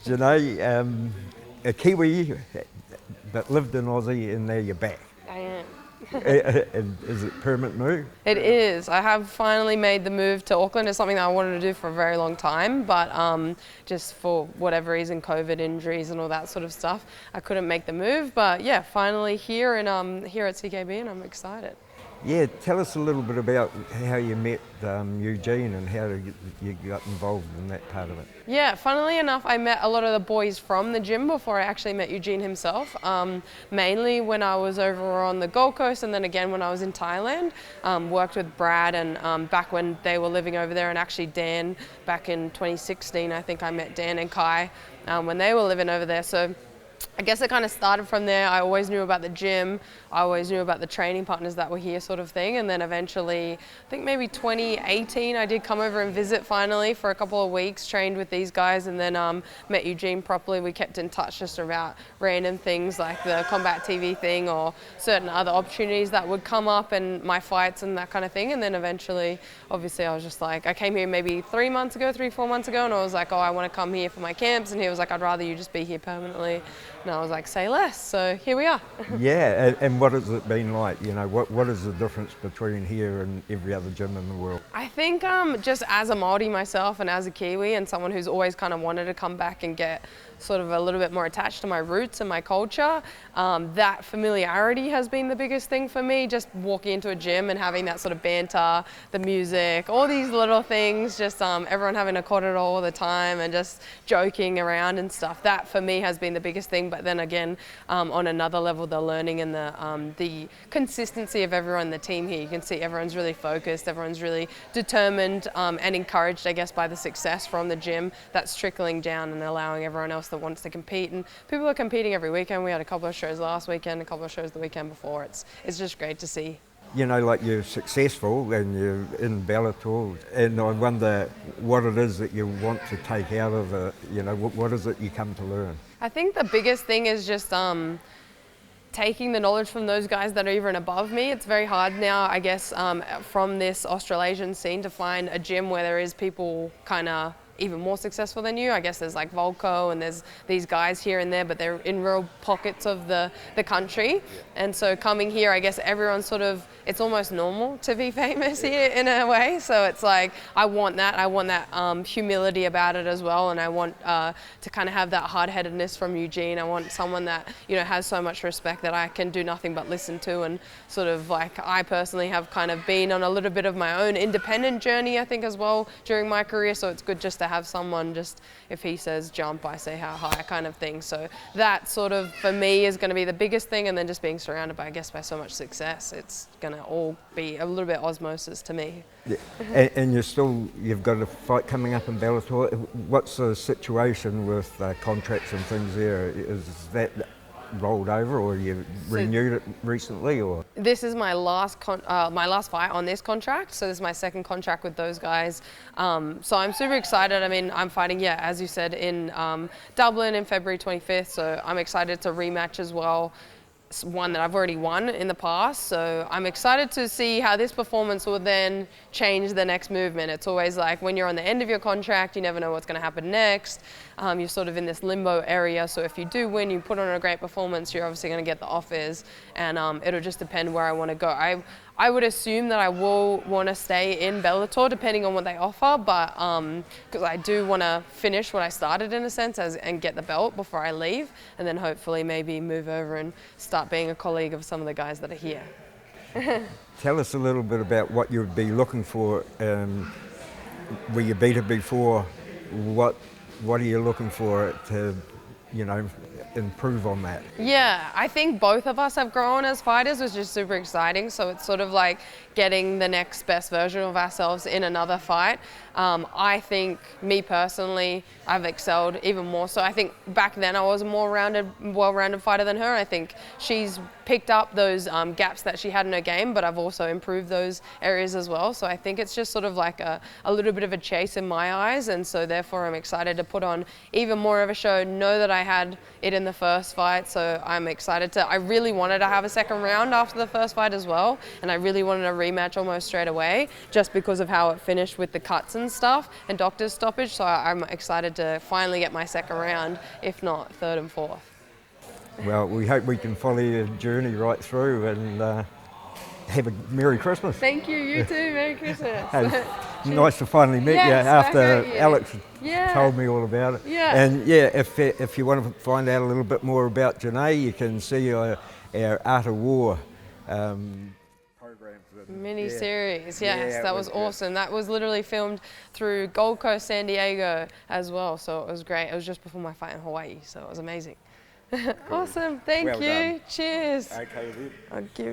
Janae, a Kiwi that lived in Aussie and now you're back. I am. And is it a permanent move? It is. I have finally made the move to Auckland. It's something that I wanted to do for a very long time, but just for whatever reason, COVID injuries and all that sort of stuff, I couldn't make the move. But yeah, finally here and here at CKB, and I'm excited. Yeah, tell us a little bit about how you met Eugene and how you got involved in that part of it. Yeah, funnily enough, I met a lot of the boys from the gym before I actually met Eugene himself, mainly when I was over on the Gold Coast and then again when I was in Thailand. Worked with Brad and back when they were living over there, and actually Dan back in 2016, I think I met Dan and Kai when they were living over there. So I guess it kind of started from there. I always knew about the gym. I always knew about the training partners that were here sort of thing. And then eventually, I think maybe 2018, I did come over and visit finally for a couple of weeks, trained with these guys, and then met Eugene properly. We kept in touch just about random things like the Combat TV thing or certain other opportunities that would come up and my fights and that kind of thing. And then eventually, obviously, I was just like, I came here maybe 4 months ago, and I was like, oh, I want to come here for my camps. And he was like, I'd rather you just be here permanently. And I was like, say less. So here we are. Yeah, and what has it been like? You know, what is the difference between here and every other gym in the world? I think just as a Māori myself and as a Kiwi and someone who's always kind of wanted to come back and get sort of a little bit more attached to my roots and my culture, that familiarity has been the biggest thing for me. Just walking into a gym and having that sort of banter, the music, all these little things, just everyone having a korero all the time and just joking around and stuff. That for me has been the biggest thing. But then again, on another level, the learning and the consistency of everyone in the team here. You can see everyone's really focused, everyone's really determined and encouraged, I guess, by the success from the gym that's trickling down and allowing everyone else that wants to compete. And people are competing every weekend. We had a couple of shows last weekend, a couple of shows the weekend before. It's just great to see. You know, like you're successful and you're in Bellator, and I wonder what it is that you want to take out of it. You know, what is it you come to learn? I think the biggest thing is just taking the knowledge from those guys that are even above me. It's very hard now, I guess, from this Australasian scene to find a gym where there is people kind of even more successful than you. I guess there's like Volko and there's these guys here and there, but they're in real pockets of the country. And so coming here, I guess everyone's sort of, it's almost normal to be famous here in a way. So it's like, I want that humility about it as well. And I want to kind of have that hard-headedness from Eugene. I want someone that, you know, has so much respect that I can do nothing but listen to. And sort of like, I personally have kind of been on a little bit of my own independent journey, I think, as well during my career. So it's good just to have someone, just if he says jump, I say how high kind of thing. So that sort of for me is going to be the biggest thing, and then just being surrounded by, I guess, by so much success, it's going to all be a little bit osmosis to me. Yeah. And you've got a fight coming up in Bellator. What's the situation with contracts and things there? Is that rolled over, or you renewed it recently, or? This is my last fight on this contract, so this is my second contract with those guys. So I'm super excited. I mean, I'm fighting, yeah, as you said, in Dublin in February 25th, so I'm excited to rematch as well. It's one that I've already won in the past, so I'm excited to see how this performance will then change the next movement. It's always like when you're on the end of your contract, you never know what's going to happen next. You're sort of in this limbo area, so if you do win, you put on a great performance, you're obviously going to get the offers, and it'll just depend where I want to go. I would assume that I will want to stay in Bellator depending on what they offer, but because I do want to finish what I started in a sense and get the belt before I leave, and then hopefully maybe move over and start being a colleague of some of the guys that are here. Tell us a little bit about what you would be looking for. Were you beat it before? What are you looking for to, you know, improve on that? Yeah, I think both of us have grown as fighters, which is super exciting. So it's sort of like getting the next best version of ourselves in another fight. I think, me personally, I've excelled even more. So I think back then I was a more well-rounded fighter than her. I think she's picked up those gaps that she had in her game, but I've also improved those areas as well. So I think it's just sort of like a little bit of a chase in my eyes, and so therefore I'm excited to put on even more of a show. Know that I had it in the first fight, so I'm excited to. I really wanted to have a second round after the first fight as well, and I really wanted a rematch almost straight away, just because of how it finished with the cuts and stuff and doctor's stoppage. So I'm excited to finally get my second round, if not third and fourth. Well, we hope we can follow your journey right through, and have a Merry Christmas. Thank you, you too. Merry Christmas. Hey, nice to finally meet Yes, you after back at you. Alex Yeah. told me all about it. Yeah. And yeah, if you want to find out a little bit more about Janae, you can see our Art of War programs. Mini series, yes, Yeah, that it was was good. awesome. That was literally filmed through Gold Coast, San Diego as well, so it was great. It was just before my fight in Hawaii, so it was amazing. Awesome, thank Well you. done. Cheers. Okay, then. I'll give